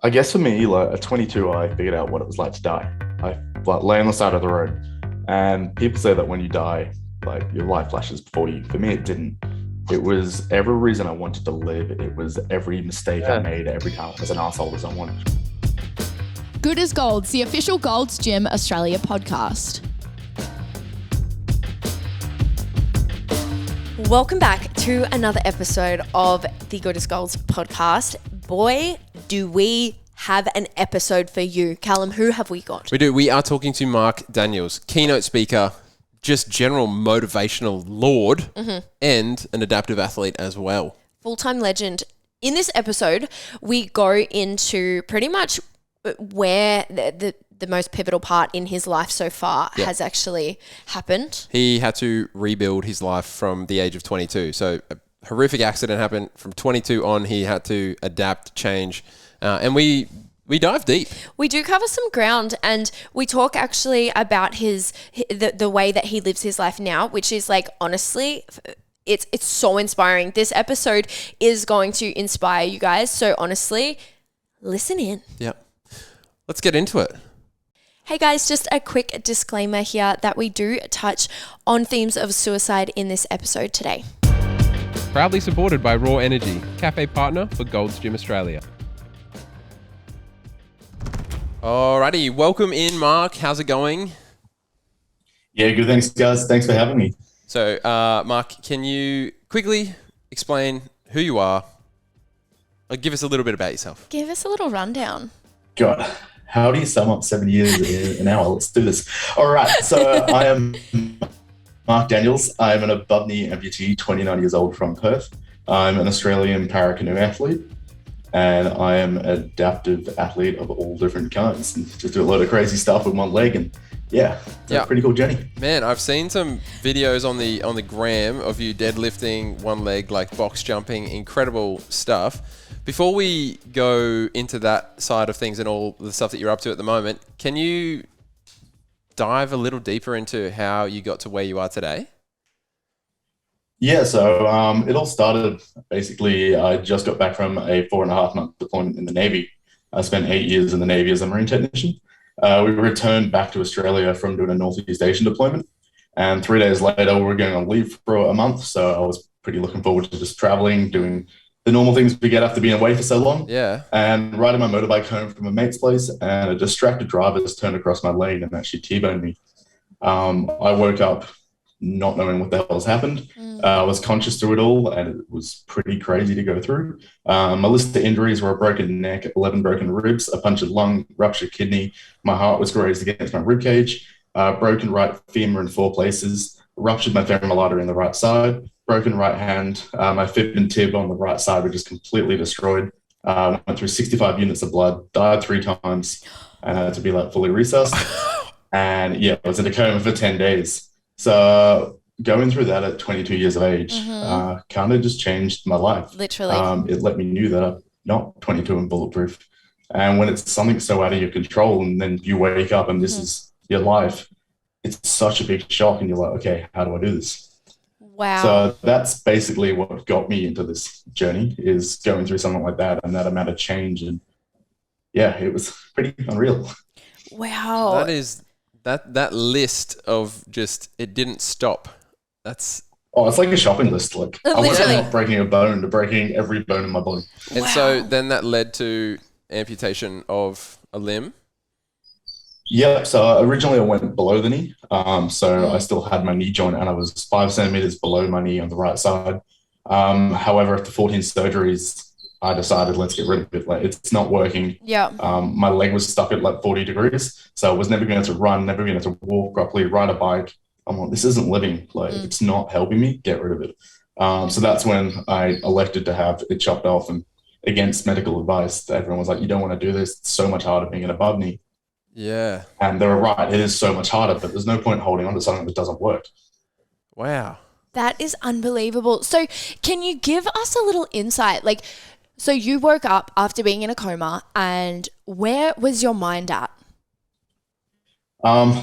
I guess for me, like at 22, I figured out what it was like to die. I like lay on the side of the road, and people say that when you die, like your life flashes before you. For me, it didn't. It was every reason I wanted to live. It was every mistake I Yeah. made, every time I was an asshole to someone. Good as Gold's the official Gold's Gym Australia podcast. Welcome back to another episode of the Good as Gold's podcast. Boy, do we have an episode for you. Callum, who have we got? We do. We are talking to Mark Daniels, keynote speaker, just general motivational lord, and an adaptive athlete as well. Full-time legend. In this episode, we go into pretty much where the most pivotal part in his life so far has actually happened. He had to rebuild his life from the age of 22. So a horrific accident happened. From 22 on, he had to adapt, change, and we dive deep. We do cover some ground, and we talk actually about the way that he lives his life now, which is like, honestly, it's so inspiring. This episode is going to inspire you guys. So honestly, listen in. Yep. Let's get into it. Hey guys, just a quick disclaimer here that we do touch on themes of suicide in this episode today. Proudly supported by Raw Energy, cafe partner for Gold's Gym Australia. Alrighty, welcome in, Mark. How's it going? Yeah, good. Thanks, guys. Thanks for having me. So, Mark, can you quickly explain who you are? Give us a little bit about yourself. Give us a little rundown. God, how do you sum up 7 years in an hour? Let's do this. All right. So I am Mark Daniels. I'm an above-knee amputee, 29 years old, from Perth. I'm an Australian para-canoe athlete, and I am an adaptive athlete of all different kinds. Just do a lot of crazy stuff with one leg, and it's a pretty cool journey. Man, I've seen some videos on the gram of you deadlifting one leg, like box jumping, incredible stuff. Before we go into that side of things and all the stuff that you're up to at the moment, can you dive a little deeper into how you got to where you are today? Yeah, so it all started basically. I just got back from a 4.5-month deployment in the Navy. I spent 8 years in the Navy as a Marine technician. We returned back to Australia from doing a Northeast Asian deployment, and 3 days later, we were going on leave for a month. So I was pretty looking forward to just traveling, doing the normal things we get after being away for so long. Yeah. And riding my motorbike home from a mate's place, and a distracted driver just turned across my lane and actually T-boned me. I woke up not knowing what the hell has happened. I was conscious through it all, and it was pretty crazy to go through. My list of injuries were a broken neck, 11 broken ribs, a punctured lung, ruptured kidney. My heart was grazed against my rib cage, broken right femur in 4 places, ruptured my femoral artery on the right side, broken right hand, my fib and tib on the right side were just completely destroyed. Went through 65 units of blood, died 3 times, and had to be like fully resuscitated. And I was in a coma for 10 days. So going through that at 22 years of age kind of just changed my life. Literally. It let me know that I'm not 22 and bulletproof. And when it's something so out of your control, and then you wake up and this is your life, it's such a big shock, and you're like, okay, how do I do this? Wow. So that's basically what got me into this journey, is going through something like that and that amount of change. And it was pretty unreal. Wow. That is that list of just, it didn't stop. That's... Oh, it's like a shopping list. Like I went Literally. from not breaking a bone to breaking every bone in my body. And so then that led to amputation of a limb. Yeah, so originally I went below the knee. So I still had my knee joint, and I was 5 centimeters below my knee on the right side. However, after 14 surgeries, I decided, let's get rid of it. Like, it's not working. Yeah. My leg was stuck at like 40 degrees. So I was never going to run, never going to walk properly, ride a bike. I'm like, this isn't living. Like, it's not helping me. Get rid of it. So that's when I elected to have it chopped off, and against medical advice, everyone was like, you don't want to do this. It's so much harder being an above knee. Yeah. And they were right. It is so much harder, but there's no point holding on to something that doesn't work. Wow. That is unbelievable. So can you give us a little insight? Like, so you woke up after being in a coma, and where was your mind at?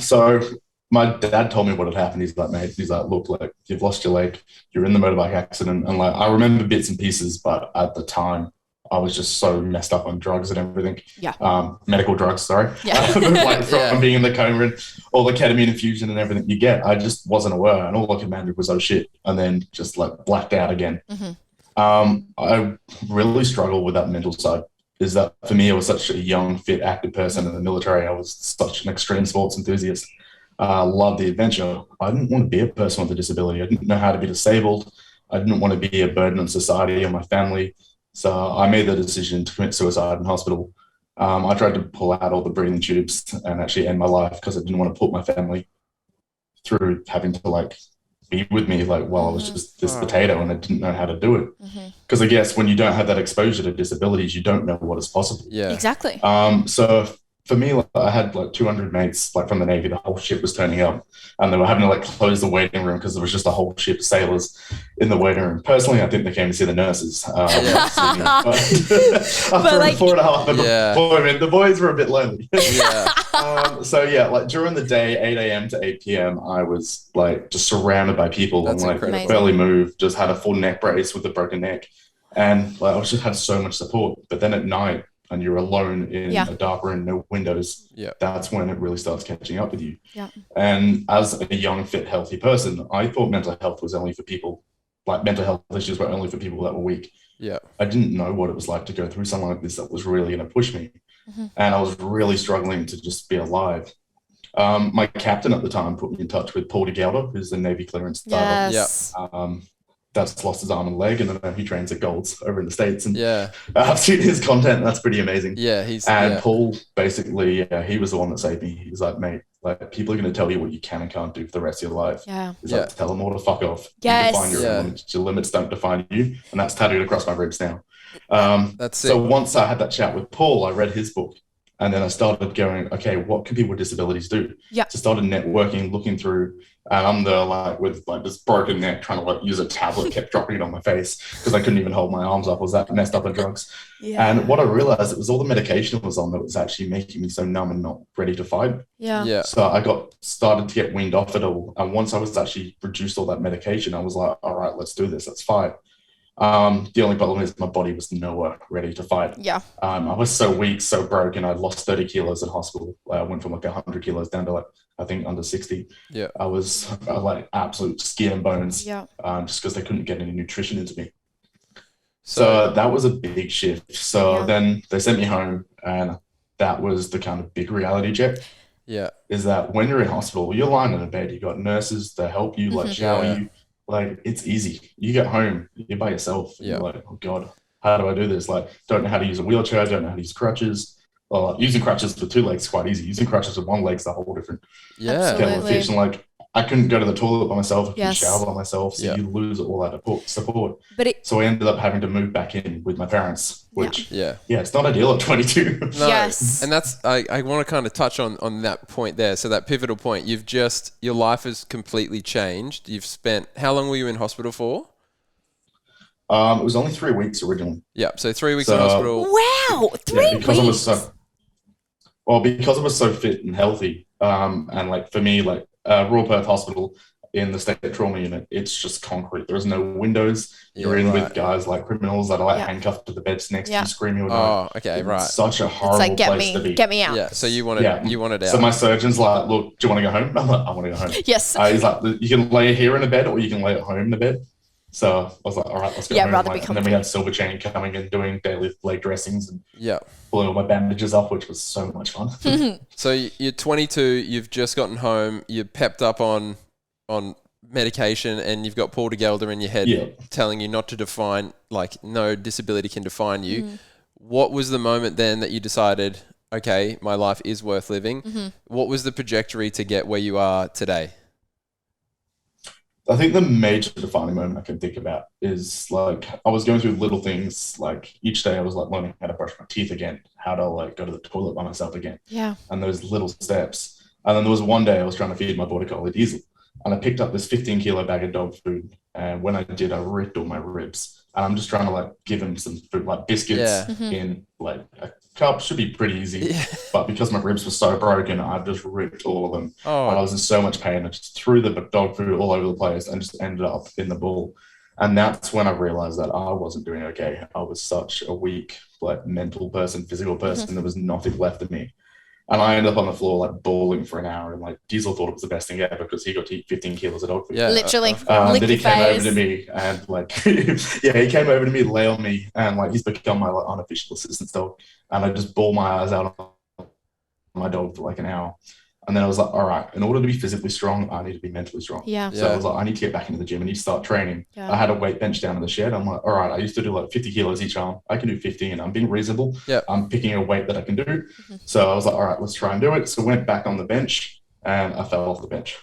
So my dad told me what had happened. He's like, mate, he's like, look, like, you've lost your leg. You're in the motorbike accident. And like, I remember bits and pieces, but at the time, I was just so messed up on drugs and everything. Yeah. Medical drugs, sorry. Yeah. Like from being in the coma and all the ketamine infusion and everything you get, I just wasn't aware. And all I could manage was, oh shit. And then just like blacked out again. I really struggle with that mental side. Is that for me, I was such a young, fit, active person in the military. I was such an extreme sports enthusiast. Loved the adventure. I didn't want to be a person with a disability. I didn't know how to be disabled. I didn't want to be a burden on society or my family. So I made the decision to commit suicide in hospital. I tried to pull out all the breathing tubes and actually end my life because I didn't want to put my family through having to like be with me like while I was just this potato and I didn't know how to do it. Because I guess when you don't have that exposure to disabilities, you don't know what is possible. Yeah. Exactly. So for me, like, I had like 200 mates like from the Navy. The whole ship was turning up and they were having to like close the waiting room because there was just a whole ship of sailors in the waiting room. Personally, I think they came to see the nurses. But after like, 4.5 of Yeah. deployment, the boys were a bit lonely. Yeah. So yeah, like during the day, 8 a.m. to 8 p.m., I was like just surrounded by people That's and like incredible. barely moved, just had a full neck brace with a broken neck. And like I just had so much support. But then at night, and you're alone in a dark room, no windows, that's when it really starts catching up with you. Yeah. And as a young, fit, healthy person, I thought mental health was only for people, like mental health issues were only for people that were weak. Yeah. I didn't know what it was like to go through something like this that was really going to push me. And I was really struggling to just be alive. My captain at the time put me in touch with Paul DeGelder, who's the Navy clearance diver. Yes. That's lost his arm and leg, and then he trains at Golds over in the States. And Yeah. I've seen his content. That's pretty amazing. Yeah. Paul basically, he was the one that saved me. He's like, mate, like people are going to tell you what you can and can't do for the rest of your life. Yeah. He's like, tell them all to fuck off. Yes. You define your own limits. Your limits don't define you, and that's tattooed across my ribs now. That's so it. once I had that chat with Paul, I read his book, and then I started going, okay, what can people with disabilities do? Yeah. So started networking, looking through, and I'm there like with like this broken neck, trying to like use a tablet, kept dropping it on my face because I couldn't even hold my arms up. I was that messed up on drugs. Yeah. And what I realized, it was all the medication I was on that was actually making me so numb and not ready to fight. Yeah. Yeah. So I started to get wind off it all. And once I was actually reduced all that medication, I was like, all right, let's do this. Let's fight. The only problem is my body was nowhere ready to fight. Yeah. I was so weak, so broken. I lost 30 kilos in hospital. I went from like 100 kilos down to like, I think under 60. Yeah. I was like absolute skin and bones. Yeah. Just because they couldn't get any nutrition into me. So that was a big shift. So then they sent me home, and that was the kind of big reality check. Yeah. Is that when you're in hospital, you're lying in a bed, you got nurses to help you, like shower you. Like, it's easy. You get home, you're by yourself. You're like, oh God, how do I do this? Like, don't know how to use a wheelchair, don't know how to use crutches. Well, using crutches with 2 legs is quite easy. Using crutches with 1 leg is a whole different kettle of fish. And like, I couldn't go to the toilet by myself. I couldn't shower by myself. So you lose all that support. So I ended up having to move back in with my parents, which, it's not ideal at 22. No. Yes. And that's, I want to kind of touch on that point there. So that pivotal point, your life has completely changed. You've spent, how long were you in hospital for? It was only 3 weeks originally. Yeah. So 3 weeks in hospital. Wow. 3 because weeks. Because I was so fit and healthy. And like for me, like Royal Perth Hospital in the state trauma unit, it's just concrete. There's no windows. You're in with guys like criminals that are like handcuffed to the beds next to you, screaming. Oh, okay, right. It's such a horrible place to be. Get me out. Yeah. So you wanted out. So my surgeon's like, look, do you want to go home? I'm like, I want to go home. Yes. He's like, you can lay here in a bed or you can lay at home in a bed. So I was like, all right, let's go home. rather be and then we had Silver Chain coming and doing daily leg dressings and pulling all my bandages off, which was so much fun. So you're 22, you've just gotten home, you're pepped up on medication, and you've got Paul DeGelder in your head telling you not to define, like no disability can define you. What was the moment then that you decided, okay, my life is worth living? What was the trajectory to get where you are today? I think the major defining moment I can think about is like I was going through little things. Like each day I was like learning how to brush my teeth again, how to like go to the toilet by myself again. Yeah. And those little steps. And then there was one day I was trying to feed my border collie Diesel, and I picked up this 15-kilo bag of dog food. And when I did, I ripped all my ribs. And I'm just trying to like give him some food, like biscuits in like a cup. Should be pretty easy. But because my ribs were so broken, I just ripped all of them. And I was in so much pain. I just threw the dog food all over the place and just ended up in the bowl. And that's when I realized that I wasn't doing okay. I was such a weak, like mental person, physical person. There was nothing left of me. And I ended up on the floor like bawling for an hour. And like Diesel thought it was the best thing ever because he got to eat 15 kilos of dog food. Yeah, Literally. Then he came over to me and like, yeah, he came over to me, lay on me, and like he's become my like unofficial assistant dog. And I just bawl my eyes out on my dog for like an hour. And then I was like, all right, in order to be physically strong, I need to be mentally strong. Yeah. So I was like, I need to get back into the gym. I need to start training. Yeah. I had a weight bench down in the shed. I'm like, all right, I used to do like 50 kilos each arm. I can do 50 and I'm being reasonable. Yeah. I'm picking a weight that I can do. So I was like, all right, let's try and do it. So I went back on the bench and I fell off the bench.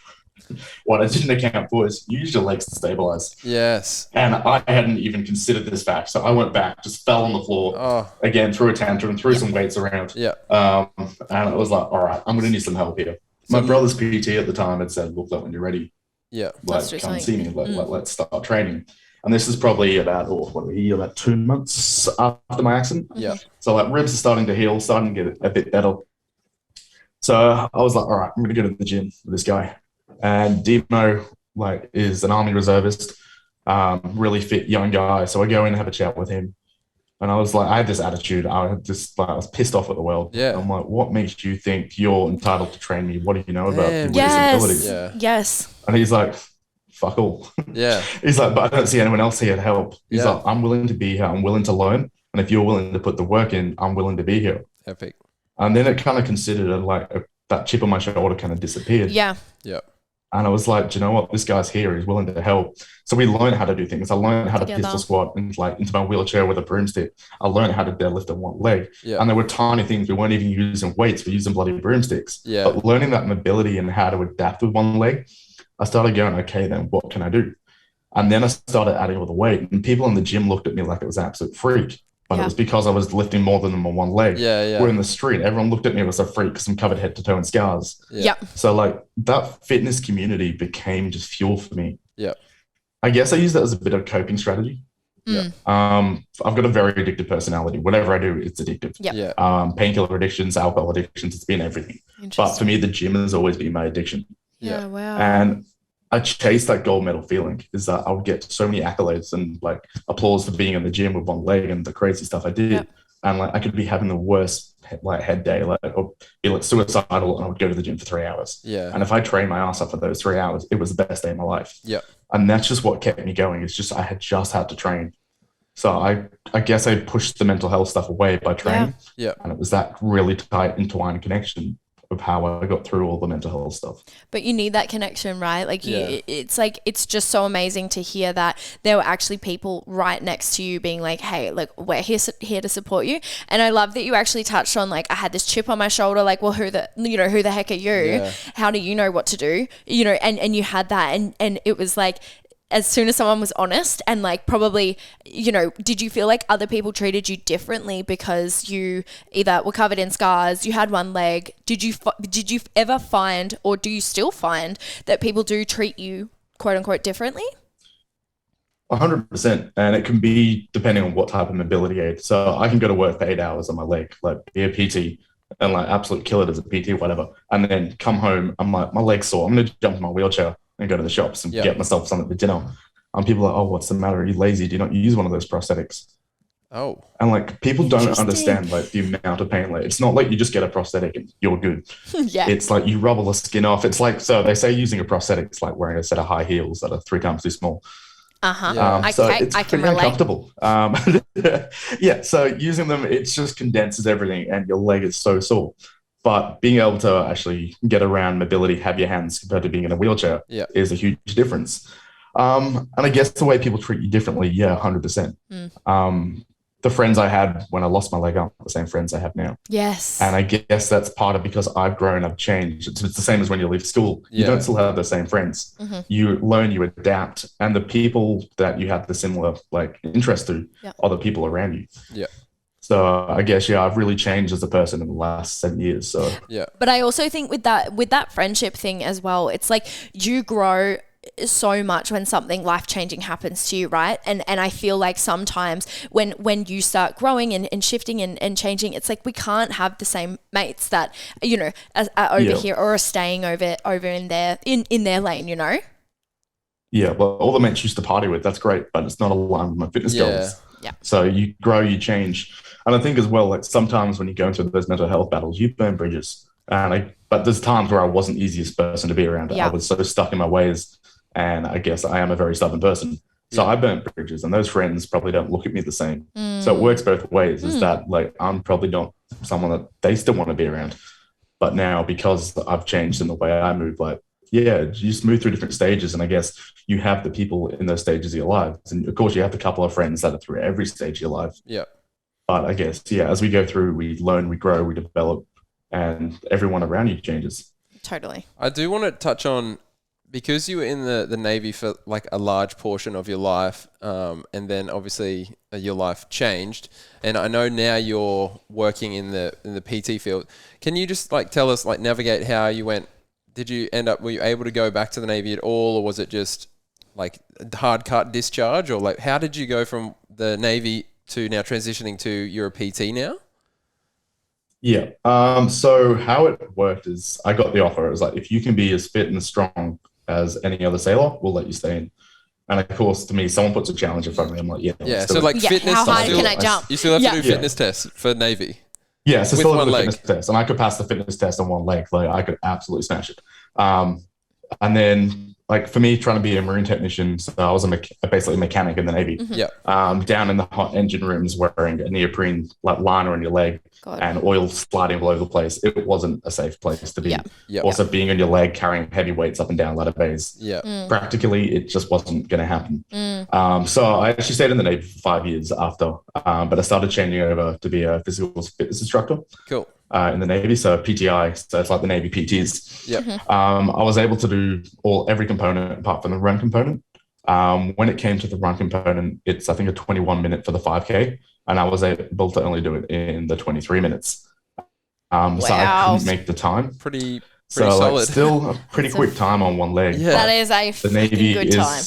What I didn't account for is you use your legs to stabilize. Yes. And I hadn't even considered this fact. So I went back, just fell on the floor again, threw a tantrum, threw some weights around. Yeah. And I was like, all right, I'm going to need some help here. My brother's PT at the time had said, look, like when you're ready, like come see me, let's start training. And this is probably about, about 2 months after my accident. Yeah. So like ribs are starting to heal, starting to get a bit better. So I was like, all right, I'm going to go to the gym with this guy. And Demo like is an army reservist, really fit young guy. So I go in and have a chat with him. And I was like, I had this attitude. I was pissed off at the world. Yeah. I'm like, what makes you think you're entitled to train me? What do you know about people with Yes. disabilities? Yeah. Yes. And he's like, fuck all. Yeah. He's like, but I don't see anyone else here to help. He's Yeah. like, I'm willing to be here. I'm willing to learn. And if you're willing to put the work in, I'm willing to be here. Epic. And then it kind of considered that chip on my shoulder kind of disappeared. Yeah. Yeah. And I was like, do you know what? This guy's here. He's willing to help. So we learned how to do things. I learned how to pistol squat and like into my wheelchair with a broomstick. I learned how to deadlift on one leg. Yeah. And there were tiny things. We weren't even using weights. We're using bloody broomsticks. Yeah. But learning that mobility and how to adapt with one leg, I started going, okay, then what can I do? And then I started adding all the weight. And people in the gym looked at me like it was an absolute freak. But it was because I was lifting more than them on one leg. Yeah, yeah. We're in the street. Everyone looked at me as a freak because I'm covered head to toe in scars. Yeah. So like that fitness community became just fuel for me. Yeah. I guess I use that as a bit of coping strategy. Yeah. I've got a very addictive personality. Whatever I do, it's addictive. Yeah. Painkiller addictions, alcohol addictions, it's been everything. But for me, the gym has always been my addiction. Yeah. Wow. And I chased that gold medal feeling is that I would get so many accolades and like applause for being in the gym with one leg and the crazy stuff I did. Yep. And like I could be having the worst head day, or be like suicidal, and I would go to the gym for 3 hours. Yeah. And if I trained my ass off for those 3 hours, it was the best day of my life. Yeah. And that's just what kept me going. It's just I had to train. So I guess I pushed the mental health stuff away by training. Yeah. And it was that really tight, entwined connection of how I got through all the mental health stuff. But you need that connection, right? Like it's just so amazing to hear that there were actually people right next to you being like, hey, like we're here to support you. And I love that you actually touched on like, I had this chip on my shoulder, like, well, who the heck are you? Yeah. How do you know what to do? And you had that and it was like, as soon as someone was honest and like probably, did you feel like other people treated you differently because you either were covered in scars, you had one leg? Did you ever find, or do you still find that people do treat you quote unquote differently? 100%. And it can be depending on what type of mobility aid. So I can go to work for 8 hours on my leg, like be a PT and like absolute kill it as a PT, whatever. And then come home, I'm like, my leg's sore. I'm going to jump in my wheelchair and go to the shops and get myself something for dinner. And people are like, oh, what's the matter? Are you lazy? Do you not use one of those prosthetics? Oh. And like people don't understand like the amount of pain. Like it's not like you just get a prosthetic and you're good. Yeah. It's like you rub all the skin off. It's like, so they say using a prosthetic is like wearing a set of high heels that are 3 times too small. So it's I can pretty relate. uncomfortable. So using them, it just condenses everything and your leg is so sore. But being able to actually get around mobility, have your hands compared to being in a wheelchair is a huge difference. And I guess the way people treat you differently, 100%. The friends I had when I lost my leg aren't the same friends I have now. Yes. And I guess that's part of because I've grown, I've changed. It's the same as when you leave school. You don't still have the same friends. You learn, you adapt. And the people that you have the similar like interest to are the people around you. Yeah. So I guess, I've really changed as a person in the last 7 years. So But I also think with that friendship thing as well, it's like you grow so much when something life-changing happens to you, right? And I feel like sometimes when you start growing and shifting and changing, it's like we can't have the same mates that are over here or are staying over in their lane, Yeah, well, all the mates used to party with, that's great, but it's not aligned with my fitness goals. Yeah. So you grow, you change. And I think as well, like sometimes when you go into those mental health battles, you burn bridges. But there's times where I wasn't the easiest person to be around. Yeah. I was so stuck in my ways. And I guess I am a very stubborn person. So I burnt bridges, and those friends probably don't look at me the same. So it works both ways, is that like I'm probably not someone that they still want to be around. But now, because I've changed in the way I move, like, yeah, you just move through different stages. And I guess you have the people in those stages of your lives. And of course, you have a couple of friends that are through every stage of your life. Yeah. But I guess, yeah, as we go through, we learn, we grow, we develop, and everyone around you changes. Totally. I do want to touch on, because you were in the Navy for like a large portion of your life, and then obviously your life changed, and I know now you're working in the PT field. Can you just like tell us, like, navigate how you went? Were you able to go back to the Navy at all, or was it just like a hard cut discharge, or like how did you go from the Navy to now transitioning to you're a PT now? Yeah. So how it worked is I got the offer. It was like, if you can be as fit and strong as any other sailor, we'll let you stay in. And of course, to me, someone puts a challenge in front of me. I'm like, yeah. Yeah. So like fitness. How high can I jump? You still have to do fitness tests for Navy. Yeah, so with still one have the leg. fitness test, and I could pass the fitness test on one leg. Like I could absolutely smash it. And then, like for me, trying to be a marine technician, so I was basically a mechanic in the Navy. Yeah. Down in the hot engine rooms, wearing a neoprene like liner on your leg and oil sliding all over the place. It wasn't a safe place to be. Yeah. Also, being on your leg, carrying heavy weights up and down ladder bays. Yeah. Practically, it just wasn't going to happen. So I actually stayed in the Navy for 5 years after, but I started changing over to be a physical fitness instructor. Cool. In the Navy, so PTI, so it's like the Navy PTs. Yep. I was able to do every component apart from the run component. When it came to the run component, it's I think a 21 minute for the 5K, and I was able to only do it in the 23 minutes. So I couldn't make the time. Pretty So solid. like, still a pretty quick time on one leg. Yeah. That is a The Navy good time.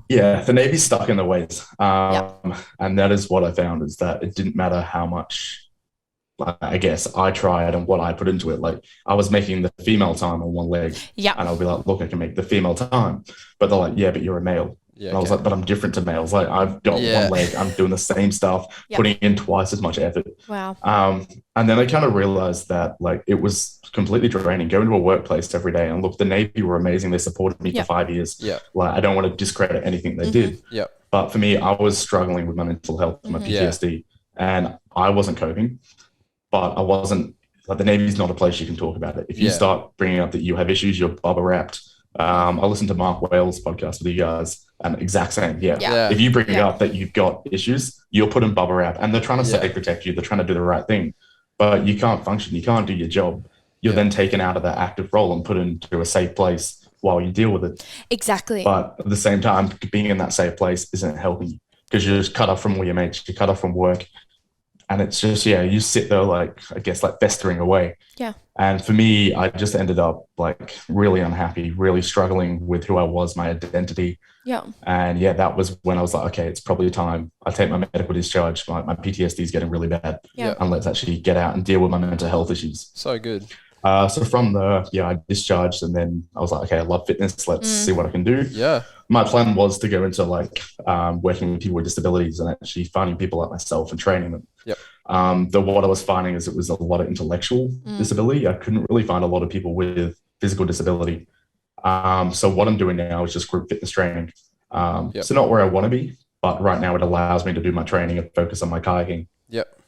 Yeah, the Navy's stuck in the ways. And that is what I found, is that it didn't matter how much, I guess, I tried and what I put into it. Like I was making the female time on one leg, and I'll be like, look, I can make the female time, but they're like, yeah, but you're a male. Yeah, and I was like, but I'm different to males. Like I've got one leg, I'm doing the same stuff, putting in twice as much effort. Wow. And then I kind of realized that like it was completely draining going to a workplace every day. And look, the Navy were amazing. They supported me for 5 years. Yeah. Like I don't want to discredit anything they did. Yeah. But for me, I was struggling with my mental health, my PTSD, and I wasn't coping. But I wasn't, like, the Navy's not a place you can talk about it. If you start bringing up that you have issues, you're bubble wrapped. I listened to Mark Wales' podcast with you guys, and exact same. Yeah. If you bring up that you've got issues, you're put in bubble wrap, and they're trying to say protect you. They're trying to do the right thing, but you can't function. You can't do your job. You're then taken out of that active role and put into a safe place while you deal with it. Exactly. But at the same time, being in that safe place isn't helping you, because you're just cut off from all your mates. You're cut off from work. And it's just, you sit there, like, I guess, like festering away. Yeah. And for me, I just ended up like really unhappy, really struggling with who I was, my identity. Yeah. And that was when I was like, okay, it's probably time I take my medical discharge. My PTSD is getting really bad. Yeah. And let's actually get out and deal with my mental health issues. So good. So from there, I discharged, and then I was like, okay, I love fitness. Let's see what I can do. Yeah. My plan was to go into like working with people with disabilities and actually finding people like myself and training them. Yep. What I was finding is it was a lot of intellectual disability. I couldn't really find a lot of people with physical disability. So what I'm doing now is just group fitness training. So not where I want to be, but right now it allows me to do my training and focus on my kayaking. Yep.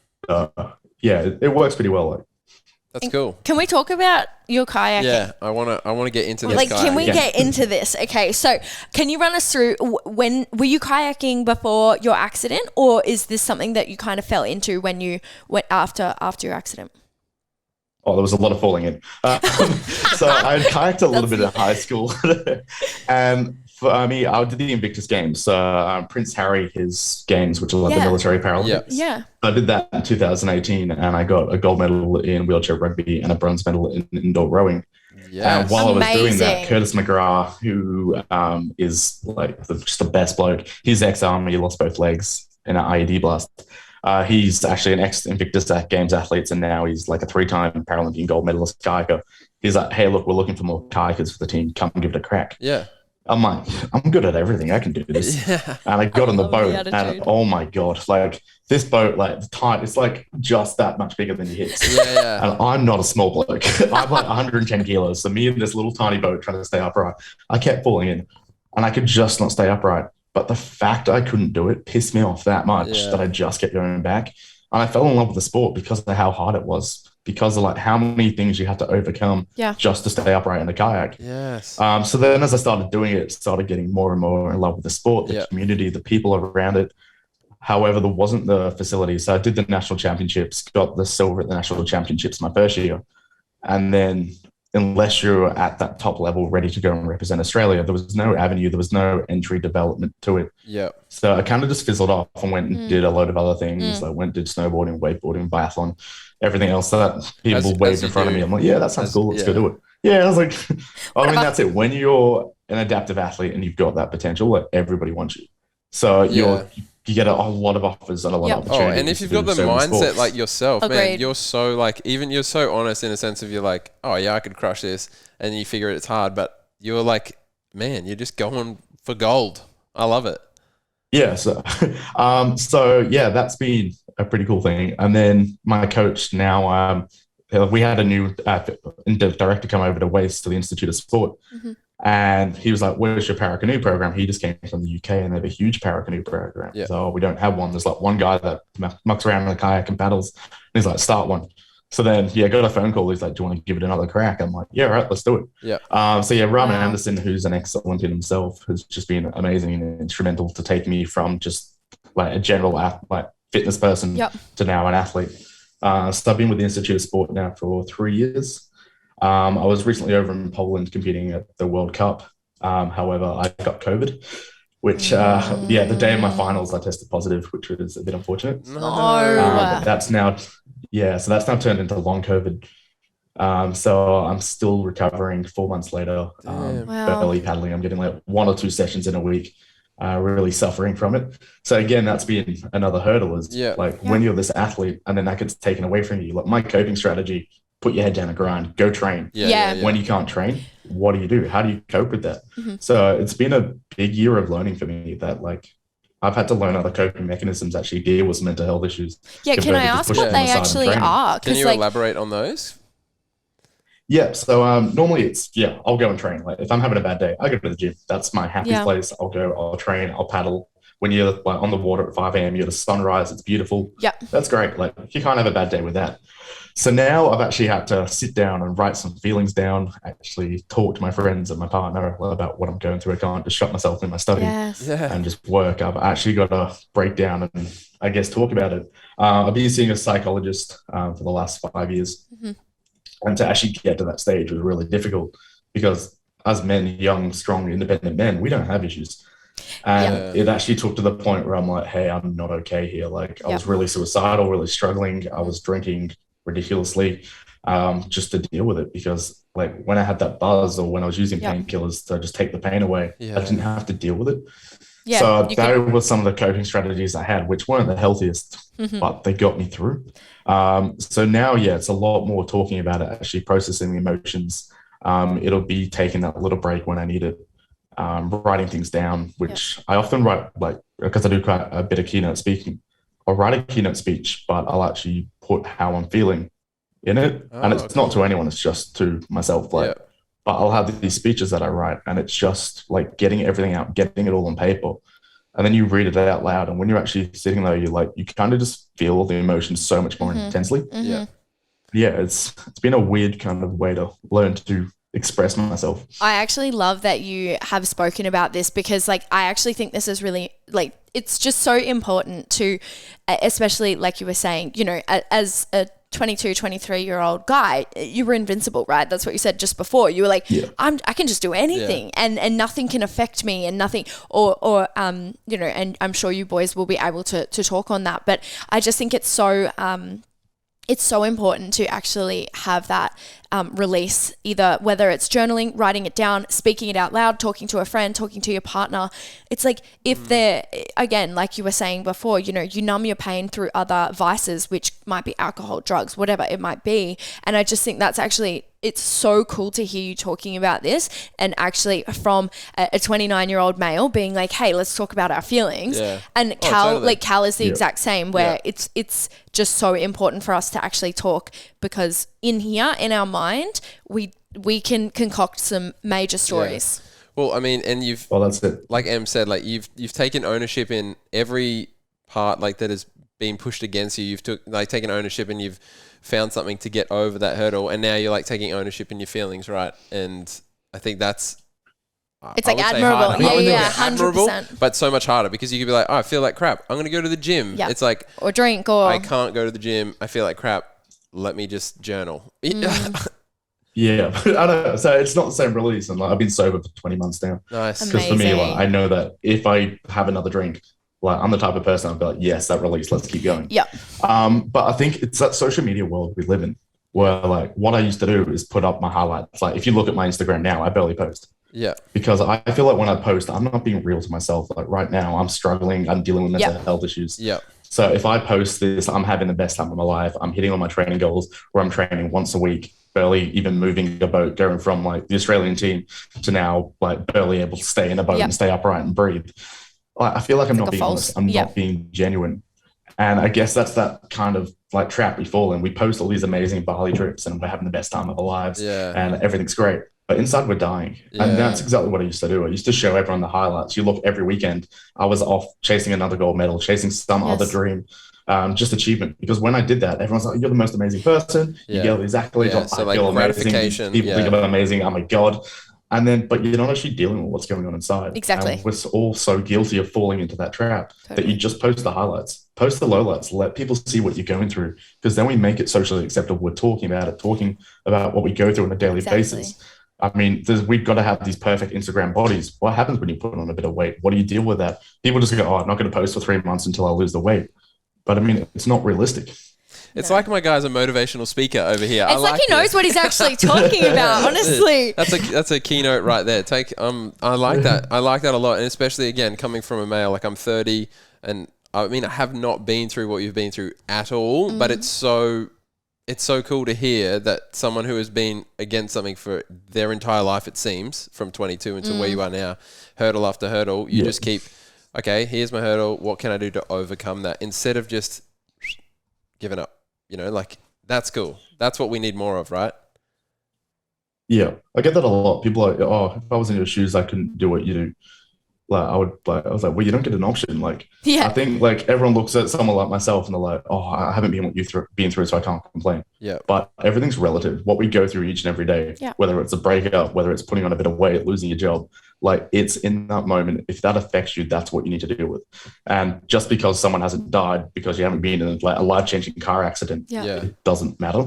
It works pretty well. Like, that's cool. Can we talk about your kayaking? Yeah, I wanna get into this. Like, can we kayaking. get into this? Okay, so can you run us through when were you kayaking before your accident, or is this something that you kind of fell into when you went after your accident? Oh, there was a lot of falling in. So I kayaked a little bit in high school, and for me, I did the Invictus Games. Prince Harry, his games, which are like the military Paralympics. Yeah. I did that in 2018, and I got a gold medal in wheelchair rugby and a bronze medal in indoor rowing. Yeah. And while I was doing that, Curtis McGrath, who is like just the best bloke, he's ex-army, he lost both legs in an IED blast. He's actually an ex-Invictus Games athlete, and now he's like a 3-time Paralympian gold medalist kayaker. He's like, hey, look, we're looking for more kayakers for the team. Come give it a crack. Yeah. I'm like, I'm good at everything. I can do this. And I got on the love the boat, attitude. and oh my god, like this boat, like the tide, it's like just that much bigger than your hips. Yeah. And I'm not a small bloke. I'm like 110 kilos. So me in this little tiny boat trying to stay upright, I kept falling in, and I could just not stay upright. But the fact I couldn't do it pissed me off that much that I just kept going back. And I fell in love with the sport because of how hard it was. Because of like how many things you have to overcome just to stay upright in the kayak. Yes. So then as I started doing it, started getting more and more in love with the sport, the community, the people around it. However, there wasn't the facility. So I did the national championships, got the silver at the national championships my first year. And then unless you're at that top level ready to go and represent Australia, there was no avenue, there was no entry development to it. Yeah. So I kind of just fizzled off and went and did a load of other things. Like went and did snowboarding, wakeboarding, biathlon, everything else that people waved in front of me. I'm like, yeah, that sounds cool. Let's go do it. Yeah, I was like, I mean, that's it. When you're an adaptive athlete and you've got that potential, like everybody wants you. So you get a lot of offers and a lot of opportunities. Oh, and if you've got the mindset like yourself, man, you're so like, even you're so honest in a sense of you're like, oh yeah, I could crush this. And you figure it's hard, but you're like, man, you're just going for gold. I love it. Yeah. So, yeah, that's been a pretty cool thing. And then my coach now, we had a new director come over to Waste to the Institute of Sport. And he was like, where's your paracanoe program? He just came from the UK and they have a huge paracanoe program. So we don't have one. There's like one guy that mucks around in a kayak and paddles. And he's like, start one. So then, got a phone call. He's like, do you want to give it another crack? I'm like, yeah, all right, let's do it. Raman Anderson, who's an ex-Olympian himself, has just been amazing and instrumental to take me from just like a general like fitness person to now an athlete. So I've been with the Institute of Sport now for 3 years. I was recently over in Poland competing at the World Cup. However, I got COVID, which, the day of my finals, I tested positive, which was a bit unfortunate. But that's now, so that's now turned into long COVID. So I'm still recovering 4 months later, barely paddling. I'm getting like 1 or 2 sessions in a week, really suffering from it. So again, that's been another hurdle is when you're this athlete and then that gets taken away from you. Like my coping strategy, put your head down and grind, go train. When you can't train, what do? How do you cope with that? So it's been a big year of learning for me that like I've had to learn other coping mechanisms actually deal with some mental health issues. Can I ask what they actually are? Can you elaborate on those? Yeah. So normally it's, I'll go and train. Like if I'm having a bad day, I go to the gym. That's my happy place. I'll go, I'll train, I'll paddle. When you're like on the water at 5 a.m., you're at a sunrise, it's beautiful. That's great. Like you can't have a bad day with that. So now I've actually had to sit down and write some feelings down, actually talk to my friends and my partner about what I'm going through. I can't just shut myself in my study and just work. I've actually got to break down and I guess talk about it. I've been seeing a psychologist for the last 5 years. And to actually get to that stage was really difficult because as men, young, strong, independent men, we don't have issues. And it actually took to the point where I'm like, hey, I'm not okay here. Like I was really suicidal, really struggling. I was drinking ridiculously just to deal with it because like when I had that buzz or when I was using painkillers to just take the pain away, I didn't have to deal with it. So that was some of the coping strategies I had, which weren't the healthiest, but they got me through. So now, it's a lot more talking about it, actually processing the emotions. It'll be taking that little break when I need it, writing things down, which I often write, like, because I do quite a bit of keynote speaking. I'll write a keynote speech, but I'll actually put how I'm feeling in it. And it's not to anyone, it's just to myself. Like, but I'll have these speeches that I write and it's just like getting everything out, getting it all on paper. And then you read it out loud. And when you're actually sitting there, you kind of just feel the emotions so much more intensely. It's been a weird kind of way to learn to express myself. I actually love that you have spoken about this because like I actually think this is really like it's just so important to especially like you were saying, you know, as a 22, 23-year-old guy, you were invincible, right? That's what you said just before. You were like, I can just do anything and nothing can affect me and nothing or you know, and I'm sure you boys will be able to talk on that. But I just think it's so important to actually have that release, either whether it's journaling, writing it down, speaking it out loud, talking to a friend, talking to your partner. It's like if they're, again, like you were saying before, you know, you numb your pain through other vices, which might be alcohol, drugs, whatever it might be. And I just think that's actually, it's so cool to hear you talking about this, and actually from a 29-year-old male being like, hey, let's talk about our feelings. Yeah. And Cal, totally. Cal is the exact same, where Yeah. it's just so important for us to actually talk, because in here, in our mind, we can concoct some major stories. Well, I mean, and that's it. like Em said, like you've taken ownership in every part like that has been pushed against you. You've taken ownership, and you've found something to get over that hurdle, and now you're like taking ownership in your feelings, right? And I think that's It's like admirable. Yeah, 100%. But so much harder, because you could be like, oh, I feel like crap, I'm going to go to the gym. Yeah. It's like, or drink, or I can't go to the gym, I feel like crap, let me just journal. Yeah, I don't know. So it's not the same release. And like, I've been sober for 20 months now. Nice. Because for me, Amazing. like, I know that if I have another drink, like I'm the type of person I'd be like, yes, that release, let's keep going. Yeah. But I think it's that social media world we live in, where like what I used to do is put up my highlights. Like if you look at my Instagram now, I barely post. Yeah. Because I feel like when I post, I'm not being real to myself. Like right now, I'm struggling. I'm dealing with mental health issues. Yeah. So if I post this, I'm having the best time of my life. I'm hitting all my training goals, where I'm training once a week, barely even moving a boat, going from like the Australian team to now like barely able to stay in a boat and stay upright and breathe. I feel like I'm not being honest. I'm not being genuine. And I guess that's that kind of like trap we fall in. We post all these amazing Bali trips and we're having the best time of our lives and everything's great. But inside we're dying. Yeah. And that's exactly what I used to do. I used to show everyone the highlights. You look every weekend, I was off chasing another gold medal, chasing some other dream, just achievement. Because when I did that, everyone's like, you're the most amazing person. You get all these accolades. So I like feel gratification. amazing. People think I'm amazing. I'm a god. And then, but you're not actually dealing with what's going on inside. Exactly. And we're all so guilty of falling into that trap that you just post the highlights, post the lowlights, let people see what you're going through, because then we make it socially acceptable. We're talking about it, talking about what we go through on a daily basis. I mean, we've got to have these perfect Instagram bodies. What happens when you put on a bit of weight? What do you deal with that? People just go, oh, I'm not going to post for 3 months until I lose the weight. But I mean, it's not realistic. It's like my guy's a motivational speaker over here. It's like he knows what he's actually talking about, honestly. That's a keynote right there. I like that. I like that a lot. And especially, again, coming from a male, like I'm 30, and I mean, I have not been through what you've been through at all, but it's so cool to hear that someone who has been against something for their entire life, it seems, from 22 until where you are now, hurdle after hurdle, you just keep, okay, here's my hurdle. What can I do to overcome that? Instead of just giving up. You know, like, that's cool. That's what we need more of, right? Yeah, I get that a lot. People are like, oh, if I was in your shoes, I couldn't do what you do. Like, I was like, well, you don't get an option. Like, I think like everyone looks at someone like myself and they're like, oh, I haven't been what you've been through, so I can't complain. Yeah. But everything's relative. What we go through each and every day, whether it's a breakup, whether it's putting on a bit of weight, losing your job, like it's in that moment. If that affects you, that's what you need to deal with. And just because someone hasn't died because you haven't been in like a life-changing car accident, it doesn't matter.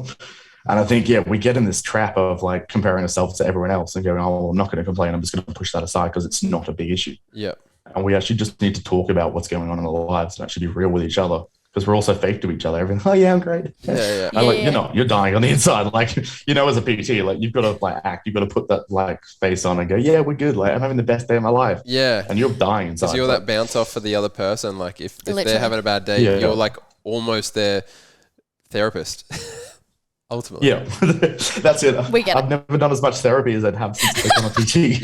And I think, we get in this trap of like comparing ourselves to everyone else and going, oh, I'm not going to complain. I'm just going to push that aside because it's not a big issue. Yeah. And we actually just need to talk about what's going on in our lives and actually be real with each other, because we're also fake to each other. Everything, oh yeah, I'm great. You're not. You're dying on the inside. Like, you know, as a PT, like you've got to like act. You've got to put that like face on and go, yeah, we're good. Like I'm having the best day of my life. Yeah. And you're dying inside. Because you're that bounce off for the other person. Like if they're having a bad day, you're like almost their therapist. Ultimately. Yeah, that's it. I've never done as much therapy as I'd have since become a PT.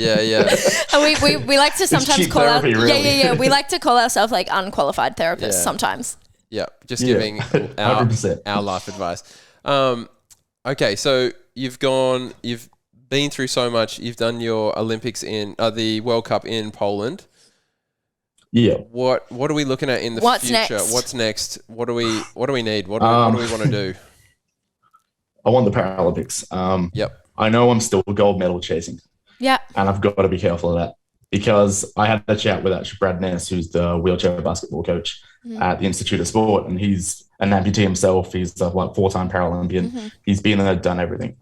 And we like to sometimes call therapy, really. We like to call ourselves like unqualified therapists sometimes. Yeah, just giving our life advice. Okay, so you've been through so much. You've done your Olympics in the World Cup in Poland. Yeah. What are we looking at in the future? Next? What's next? What do we need? What do we want to do? I want the Paralympics. I know I'm still gold medal chasing. Yeah. And I've got to be careful of that, because I had a chat with actually Brad Ness, who's the wheelchair basketball coach at the Institute of Sport. And he's an amputee himself. He's a four-time Paralympian. He's been there, done everything.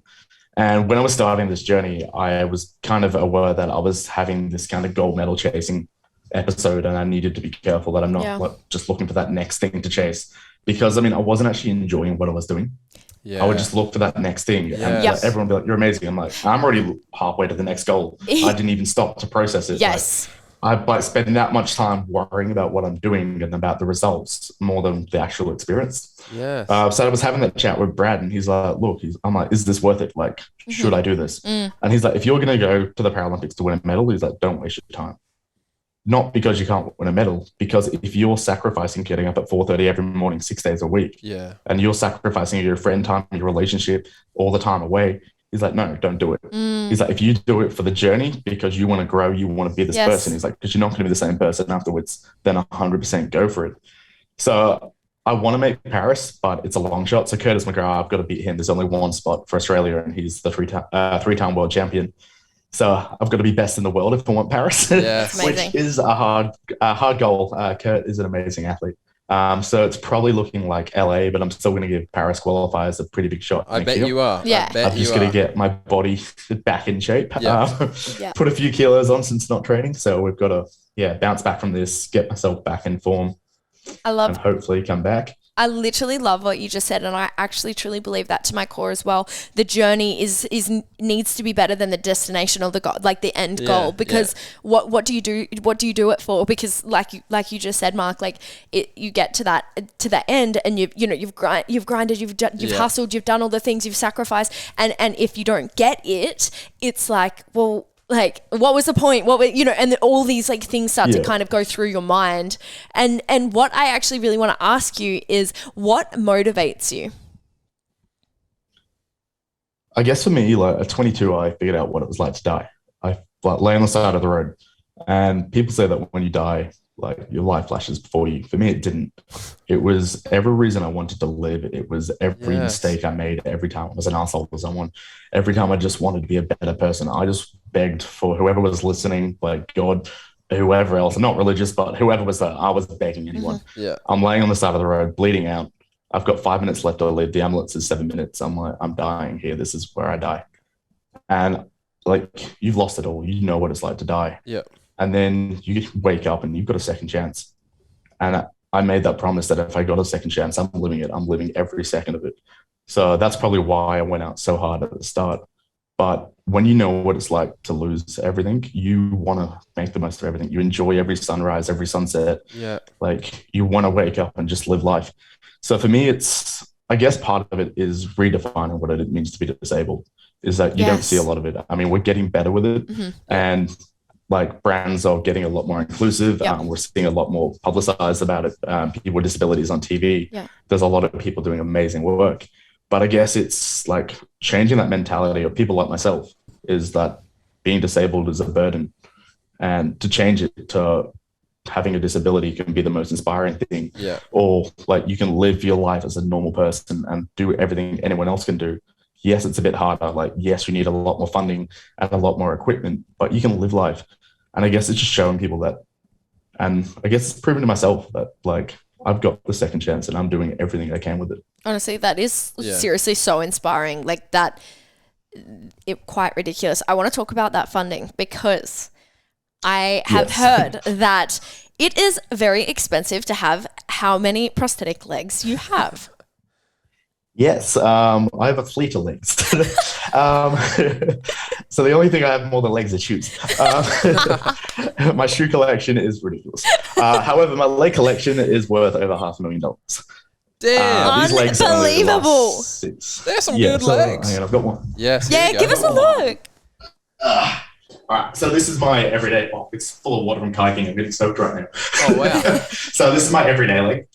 And when I was starting this journey, I was kind of aware that I was having this kind of gold medal chasing episode, and I needed to be careful that I'm not just looking for that next thing to chase. Because, I mean, I wasn't actually enjoying what I was doing. Yeah. I would just look for that next thing. And everyone would be like, you're amazing. I'm like, I'm already halfway to the next goal. I didn't even stop to process it. Yes. Like, I like spend that much time worrying about what I'm doing and about the results more than the actual experience. Yes. So I was having that chat with Brad, and he's like, "Look, I'm like, is this worth it? Like, should I do this?" And he's like, "If you're going to go to the Paralympics to win a medal, he's like, don't waste your time. Not because you can't win a medal, because if you're sacrificing getting up at 4:30 every morning, 6 days a week, and you're sacrificing your friend time, your relationship, all the time away." He's like, no, don't do it. He's like, if you do it for the journey because you want to grow, you want to be this person. He's like, because you're not going to be the same person afterwards, then 100% go for it. So I want to make Paris, but it's a long shot. So Curtis McGrath, I've got to beat him. There's only one spot for Australia, and he's the three-time world champion. So I've got to be best in the world if I want Paris, which is a hard goal. Kurt is an amazing athlete. So it's probably looking like LA, but I'm still going to give Paris qualifiers a pretty big shot. I bet you are. Yeah. I'm just going to get my body back in shape. Yeah. Put a few kilos on since not training. So we've got to, bounce back from this, get myself back in form. And hopefully come back. I literally love what you just said, and I actually truly believe that to my core as well. The journey is needs to be better than the destination or the goal, like the end goal. Because what do you do? What do you do it for? Because like you just said, Mark, like you get to that end, and you've grinded, you've hustled, you've done all the things, you've sacrificed, and if you don't get it, it's like, well, like, what was the point? And then all these like things start to kind of go through your mind. And what I actually really want to ask you is, what motivates you? I guess for me, like at 22, I figured out what it was like to die. I lay on the side of the road, and people say that when you die, like your life flashes before you. For me, it didn't. It was every reason I wanted to live. It was every mistake I made, every time I was an asshole to someone, every time I just wanted to be a better person. I just begged for whoever was listening, like God, whoever else, not religious, but whoever was there, I was begging anyone. I'm laying on the side of the road, bleeding out. I've got 5 minutes left to live. The ambulance is 7 minutes. I'm like, I'm dying here. This is where I die. And like, you've lost it all. You know what it's like to die. And then you wake up and you've got a second chance. And I made that promise that if I got a second chance, I'm living it. I'm living every second of it. So that's probably why I went out so hard at the start. But when you know what it's like to lose everything, you want to make the most of everything. You enjoy every sunrise, every sunset. Like, you want to wake up and just live life. So for me, I guess part of it is redefining what it means to be disabled, is that you don't see a lot of it. I mean, we're getting better with it. And like, brands are getting a lot more inclusive. We're seeing a lot more publicized about it. People with disabilities on TV. There's a lot of people doing amazing work. But I guess it's like changing that mentality of people like myself, is that being disabled is a burden, and to change it to having a disability can be the most inspiring thing. Or like, you can live your life as a normal person and do everything anyone else can do. Yes, it's a bit harder. Like, yes, you need a lot more funding and a lot more equipment, but you can live life. And I guess it's just showing people that, and I guess it's proving to myself that, like, I've got the second chance and I'm doing everything I can with it. Honestly, that is seriously so inspiring. Like, that, it quite ridiculous. I want to talk about that funding, because I have heard that it is very expensive to have how many prosthetic legs you have. Yes, I have a fleet of legs. So the only thing I have more than legs is shoes. My shoe collection is ridiculous. However, my leg collection is worth over $500,000. Damn. These legs are only the last 6. There's some good legs. Hang on, I've got one. Yes. Give us a look. All right, so this is my everyday. Oh, it's full of water from kayaking. I'm getting soaked right now. Oh, wow. So this is my everyday leg.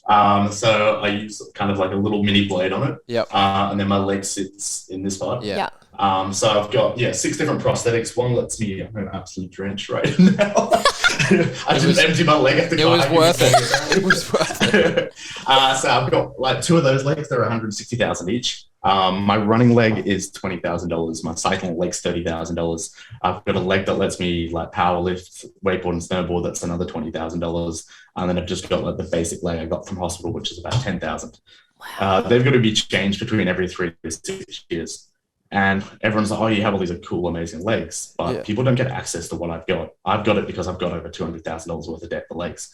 So I use kind of like a little mini blade on it. And then my leg sits in this part. So I've got 6 different prosthetics. One lets me. I'm an absolute drench right now. I just empty my leg at the kayak. It was worth it. It was worth it. So I've got like 2 of those legs. They're $160,000 each. My running leg is $20,000. My cycling leg's $30,000. I've got a leg that lets me like power lift, wakeboard, and snowboard. That's another $20,000. And then I've just got like the basic leg I got from hospital, which is about $10,000. Wow. They've got to be changed between every 3 to 6 years. And everyone's like, oh, you have all these cool, amazing legs. But people don't get access to what I've got. I've got it because I've got over $200,000 worth of debt for legs.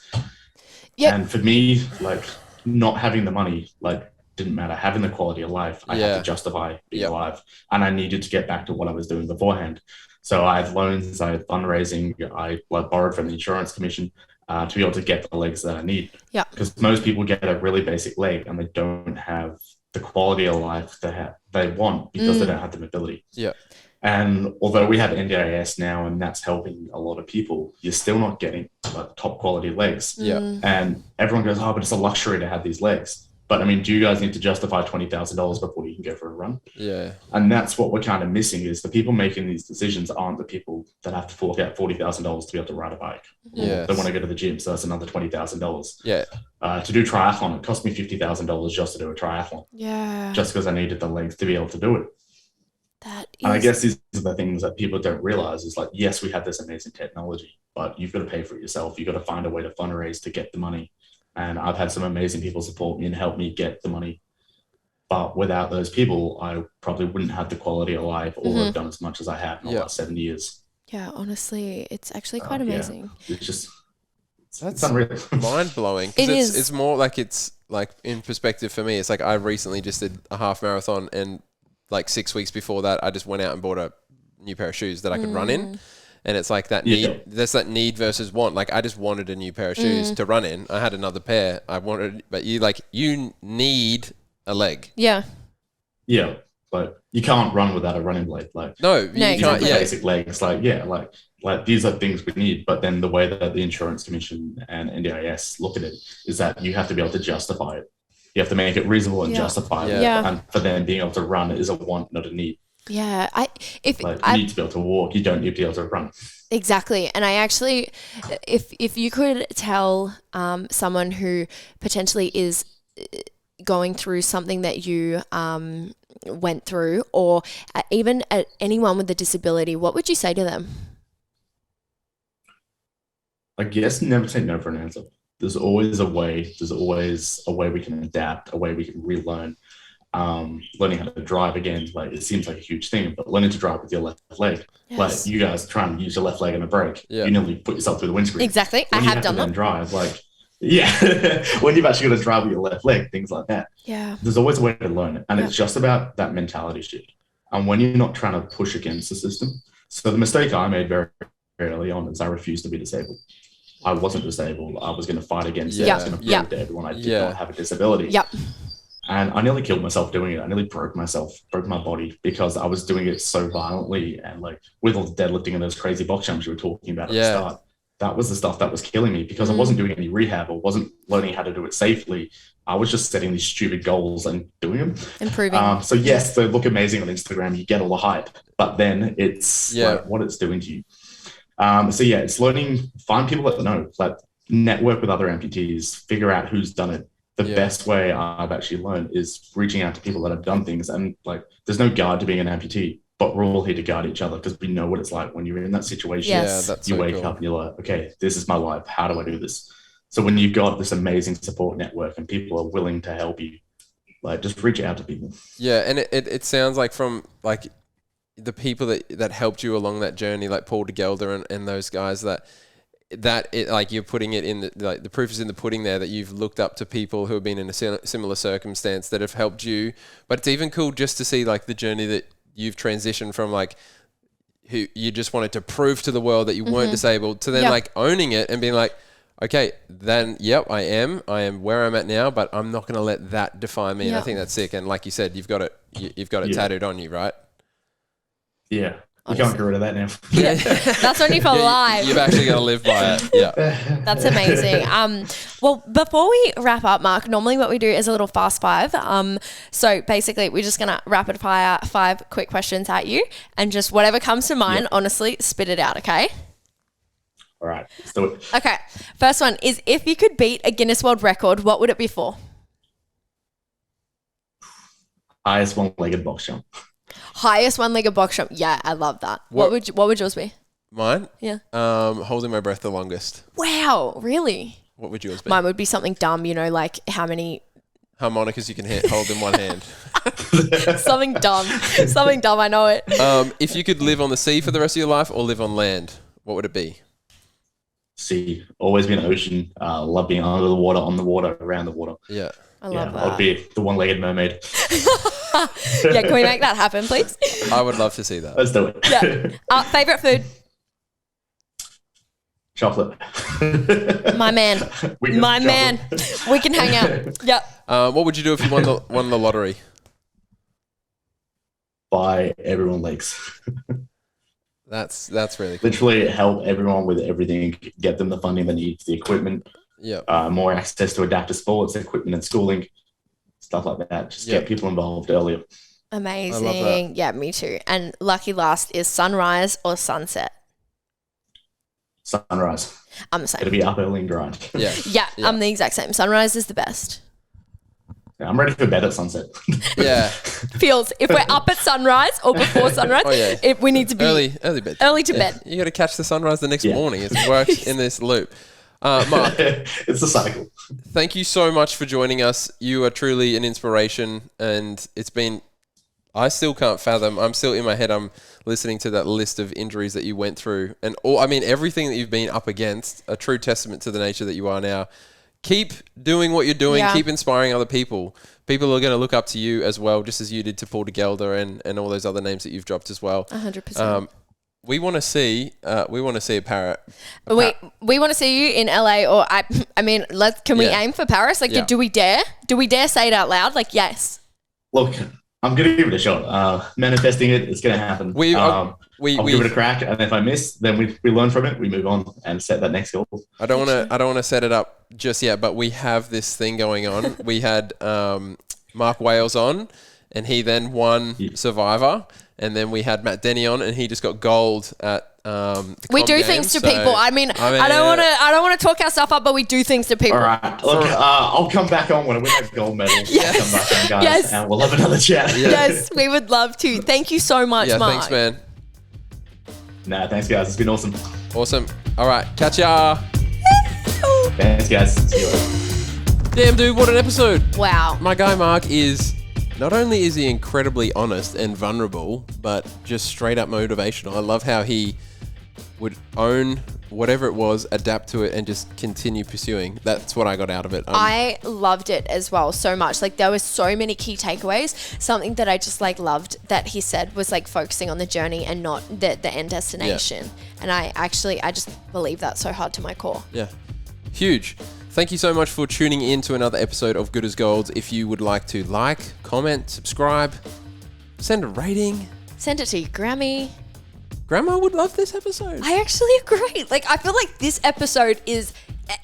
And for me, like, not having the money, like, didn't matter having the quality of life. I had to justify being alive, and I needed to get back to what I was doing beforehand. So I had loans, I had fundraising, I borrowed from the insurance commission to be able to get the legs that I need. Yeah. Because most people get a really basic leg and they don't have the quality of life they want because they don't have the mobility. Yeah. And although we have NDIS now and that's helping a lot of people, you're still not getting like top quality legs. Yeah. And everyone goes, oh, but it's a luxury to have these legs. But I mean, do you guys need to justify $20,000 before you can go for a run? Yeah. And that's what we're kind of missing is the people making these decisions aren't the people that have to fork out $40,000 to be able to ride a bike. Yeah. They want to go to the gym, so that's another $20,000. Yeah. To do triathlon, it cost me $50,000 just to do a triathlon. Yeah. Just because I needed the legs to be able to do it. And I guess these are the things that people don't realize is like, yes, we have this amazing technology, but you've got to pay for it yourself. You've got to find a way to fundraise to get the money. And I've had some amazing people support me and help me get the money. But without those people, I probably wouldn't have the quality of life or have done as much as I have in the last 7 years. Yeah, honestly, it's actually quite amazing. Yeah. It's just, that's unreal. Mind blowing. It's more like it's like in perspective for me. It's like I recently just did a half marathon, and like 6 weeks before that, I just went out and bought a new pair of shoes that I could run in. And it's like that need, there's that need versus want. Like I just wanted a new pair of shoes to run in. I had another pair I wanted, but you need a leg. Yeah. Yeah. But you can't run without a running blade. Like, no, you can't. Exactly. Basic legs. Like these are things we need. But then the way that the Insurance Commission and NDIS look at it is that you have to be able to justify it. You have to make it reasonable and justifiable. Yeah. And for them being able to run is a want, not a need. Yeah, you need to be able to walk. You don't need to be able to run. Exactly. And I actually, if you could tell someone who potentially is going through something that you went through, or even anyone with a disability, what would you say to them? I guess never take no for an answer. There's always a way. There's always a way we can adapt, a way we can relearn. Learning how to drive again, like it seems like a huge thing, but learning to drive with your left leg, like you guys try and use your left leg on a brake, you nearly put yourself through the windscreen. Exactly. When I have done that. Drive, like, when you've actually got to drive with your left leg, things like that. Yeah. There's always a way to learn it, and it's just about that mentality shift. And when you're not trying to push against the system, so the mistake I made very, very early on is I refused to be disabled. I wasn't disabled. I was going to fight against it. I was going to prove to everyone I did not have a disability. Yep. And I nearly killed myself doing it. I nearly broke my body because I was doing it so violently. And like with all the deadlifting and those crazy box jumps you were talking about at the start, that was the stuff that was killing me because I wasn't doing any rehab or wasn't learning how to do it safely. I was just setting these stupid goals and doing them. Improving. So yes, they look amazing on Instagram. You get all the hype, but then it's like what it's doing to you. It's learning, find people that know, like network with other amputees, figure out who's done it. The best way I've actually learned is reaching out to people that have done things. And like, there's no guide to being an amputee, but we're all here to guide each other because we know what it's like when you're in that situation. Yes. You wake up and you're like, okay, this is my life. How do I do this? So when you've got this amazing support network and people are willing to help you, like just reach out to people. Yeah. And it sounds like from like the people that helped you along that journey, like Paul DeGelder and those guys that it, like you're putting it in the proof is in the pudding there, that you've looked up to people who have been in a similar circumstance that have helped you. But it's even cool just to see like the journey that you've transitioned from, like who you just wanted to prove to the world that you weren't disabled, to then like owning it and being like, okay, then I am where I'm at now, but I'm not going to let that define me. And I think that's sick. And like you said, you've got it tattooed on you, right? Yeah. You can't get rid of that now. That's only for live. You've actually got to live by it. Yeah. That's amazing. Well, before we wrap up, Mark, normally what we do is a little fast five. So basically we're just going to rapid fire 5 quick questions at you, and just whatever comes to mind, honestly, spit it out. Okay. All right. Let's do it. Okay. First one is, if you could beat a Guinness World Record, what would it be for? Highest one-legged box jump. Highest one-legged box jump. Yeah, I love that. What would yours be? Mine? Yeah. Holding my breath the longest. Wow, really? What would yours be? Mine would be something dumb, like how many harmonicas you can hold in one hand. Something dumb. Something dumb, I know it. If you could live on the sea for the rest of your life or live on land, what would it be? Sea. Always been ocean. Love being under the water, on the water, around the water. Yeah. I love I'd that. be the one-legged mermaid. Yeah, can we make that happen, please? I would love to see that. Let's do it. Yeah. Favorite food? Chocolate. My man. My man. We can hang out. Yep. What would you do if you won the lottery? Buy everyone legs. That's really cool. Literally help everyone with everything, get them the funding they need, the equipment, more access to adaptive sports, equipment and schooling, stuff like that. Just get people involved earlier. Amazing. I love that. Yeah, me too. And lucky last is sunrise or sunset? Sunrise. I'm the same. It'll be up early and grind. Yeah, I'm the exact same. Sunrise is the best. I'm ready for bed at sunset. Yeah. Feels if we're up at sunrise or before sunrise, we need to be early bed. Early to bed. You got to catch the sunrise the next morning. It works in this loop. Mark, it's a cycle. Thank you so much for joining us. You are truly an inspiration, and it's been. I still can't fathom. I'm still in my head. I'm listening to that list of injuries that you went through, and everything that you've been up against. A true testament to the nature that you are now. Keep doing what you're doing. Yeah. Keep inspiring other people. People are going to look up to you as well, just as you did to Paul DeGelder and all those other names that you've dropped as well. 100%. We want to see a parrot. We want to see you in LA, or I mean, can we aim for Paris? Like, do we dare? Do we dare say it out loud? Like, yes. Look, I'm going to give it a shot. Manifesting it's going to happen. I'll give it a crack, and if I miss, then we learn from it, we move on and set that next goal. I don't want to set it up just yet, but we have this thing going on. We had Mark Wales on, and he then won Survivor, and then we had Matt Denny on, and he just got gold at the we Com do Games, things to people. I mean, I don't want to talk our stuff up, but we do things to people. All right, look, I'll come back on when I win that gold medal. Yes. I'll come back on, guys, and we'll have another chat. Yes, we would love to. Thank you so much, Mark. Thanks, man. Nah, thanks, guys. It's been awesome. Awesome. All right, catch ya. Thanks, guys. See you later. Damn, dude, what an episode. Wow. My guy Mark not only is he incredibly honest and vulnerable, but just straight up motivational. I love how he would own whatever it was, adapt to it, and just continue pursuing. That's what I got out of it. I loved it as well so much. Like, there were so many key takeaways. Something that I just loved that he said was focusing on the journey and not the end destination. And I just believe that so hard to my core. Yeah. Huge. Thank you so much for tuning in to another episode of Good as Gold. If you would like to comment, subscribe, send a rating. Send it to your Grammy. Grandma would love this episode. I actually agree. I feel like this episode is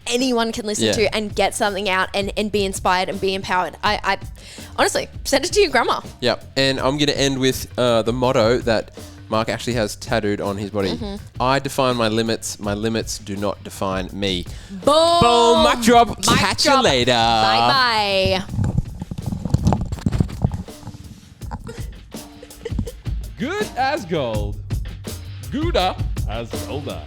anyone can listen to and get something out and be inspired and be empowered. I honestly, send it to your grandma. Yep. And I'm going to end with the motto that Mark actually has tattooed on his body. I define my limits do not define me. Boom! Mic drop. Catch you later. Bye-bye. Good as gold. Gooder as golder.